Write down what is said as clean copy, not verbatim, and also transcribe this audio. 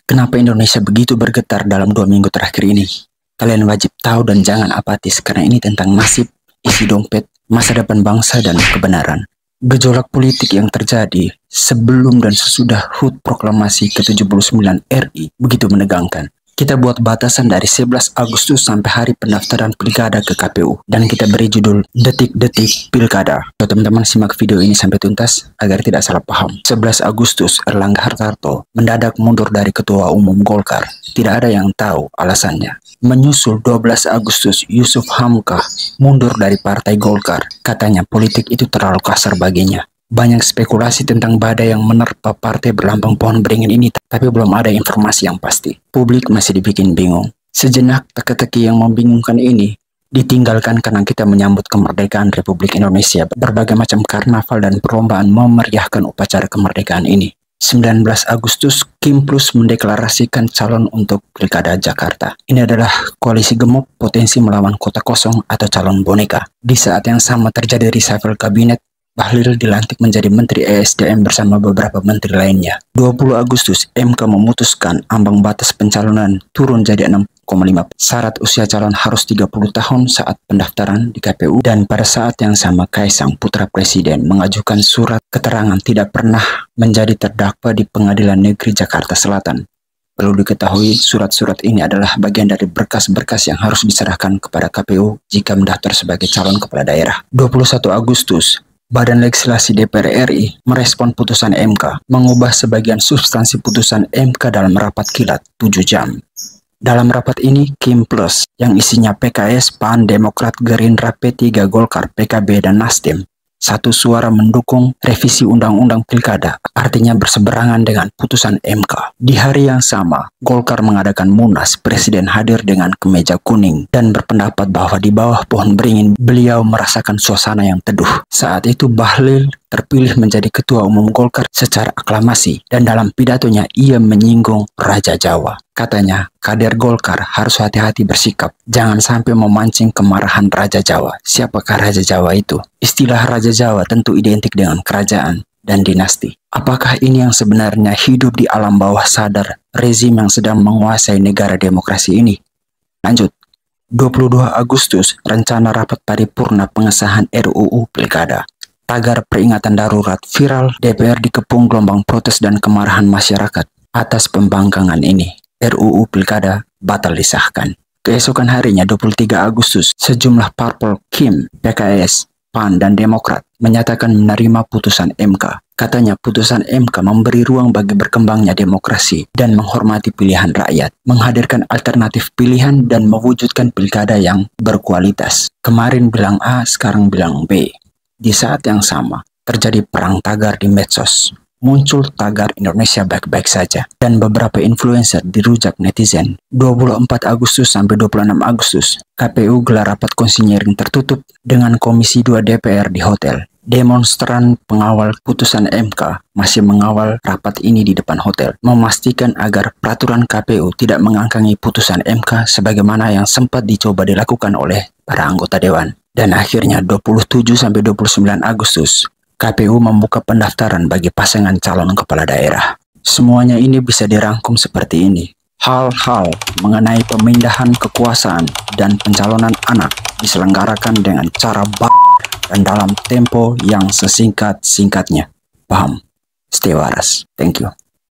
Kenapa Indonesia begitu bergetar dalam 2 minggu terakhir ini? Kalian wajib tahu dan jangan apatis karena ini tentang nasib, isi dompet, masa depan bangsa dan kebenaran. Gejolak politik yang terjadi sebelum dan sesudah HUT Proklamasi ke-79 RI begitu menegangkan. Kita buat batasan dari 11 Agustus sampai hari pendaftaran pilkada ke KPU. Dan kita beri judul Detik-Detik Pilkada. So, teman-teman simak video ini sampai tuntas agar tidak salah paham. 11 Agustus, Erlangga Hartarto mendadak mundur dari Ketua Umum Golkar. Tidak ada yang tahu alasannya. Menyusul 12 Agustus, Yusuf Hamka mundur dari Partai Golkar. Katanya politik itu terlalu kasar baginya. Banyak spekulasi tentang badai yang menerpa partai berlambang pohon beringin ini, tapi belum ada informasi yang pasti. Publik masih dibikin bingung. Sejenak teka-teki yang membingungkan ini ditinggalkan karena kita menyambut kemerdekaan Republik Indonesia. Berbagai macam karnaval dan perlombaan memeriahkan upacara kemerdekaan ini. 19 Agustus, Kim Plus mendeklarasikan calon untuk Pilkada Jakarta. Ini adalah koalisi gemuk potensi melawan kota kosong atau calon boneka. Di saat yang sama terjadi reshuffle kabinet, Bahlil dilantik menjadi Menteri ESDM bersama beberapa menteri lainnya. 20 Agustus, MK memutuskan ambang batas pencalonan turun jadi 6,5. Syarat usia calon harus 30 tahun saat pendaftaran di KPU. Dan pada saat yang sama, Kaisang, putra presiden, mengajukan surat keterangan tidak pernah menjadi terdakwa di Pengadilan Negeri Jakarta Selatan. Perlu diketahui, surat-surat ini adalah bagian dari berkas-berkas yang harus diserahkan kepada KPU jika mendaftar sebagai calon kepala daerah. 21 Agustus, Badan Legislasi DPR RI merespon putusan MK, mengubah sebagian substansi putusan MK dalam rapat kilat 7 jam. Dalam rapat ini, Kim Plus, yang isinya PKS, PAN, Demokrat, Gerindra, P3, Golkar, PKB, dan Nasdem, satu suara mendukung revisi Undang-Undang Pilkada, artinya berseberangan dengan putusan MK. Di hari yang sama, Golkar mengadakan Munas, Presiden hadir dengan kemeja kuning dan berpendapat bahwa di bawah pohon beringin beliau merasakan suasana yang teduh. Saat itu Bahlil terpilih menjadi Ketua Umum Golkar secara aklamasi dan dalam pidatonya ia menyinggung Raja Jawa. Katanya, kader Golkar harus hati-hati bersikap, jangan sampai memancing kemarahan Raja Jawa. Siapakah Raja Jawa itu? Istilah Raja Jawa tentu identik dengan kerajaan dan dinasti. Apakah ini yang sebenarnya hidup di alam bawah sadar rezim yang sedang menguasai negara demokrasi ini? Lanjut. 22 Agustus, rencana rapat paripurna pengesahan RUU Pilkada. Tagar peringatan darurat viral, DPR dikepung gelombang protes dan kemarahan masyarakat atas pembangkangan ini. RUU Pilkada batal disahkan. Keesokan harinya 23 Agustus, sejumlah parpol Kim, PKS, PAN, dan Demokrat menyatakan menerima putusan MK. Katanya putusan MK memberi ruang bagi berkembangnya demokrasi dan menghormati pilihan rakyat, menghadirkan alternatif pilihan dan mewujudkan pilkada yang berkualitas. Kemarin bilang A, sekarang bilang B. Di saat yang sama, terjadi perang tagar di medsos. Muncul tagar Indonesia baik-baik saja dan beberapa influencer dirujak netizen. 24 Agustus sampai 26 Agustus, KPU gelar rapat konsinyering tertutup dengan Komisi 2 DPR di hotel. Demonstran pengawal putusan MK masih mengawal rapat ini di depan hotel, memastikan agar peraturan KPU tidak mengangkangi putusan MK sebagaimana yang sempat dicoba dilakukan oleh para anggota dewan. Dan akhirnya 27 sampai 29 Agustus, KPU membuka pendaftaran bagi pasangan calon kepala daerah. Semuanya ini bisa dirangkum seperti ini. Hal-hal mengenai pemindahan kekuasaan dan pencalonan anak diselenggarakan dengan cara barbar dan dalam tempo yang sesingkat-singkatnya. Paham? Stay waras. Thank you.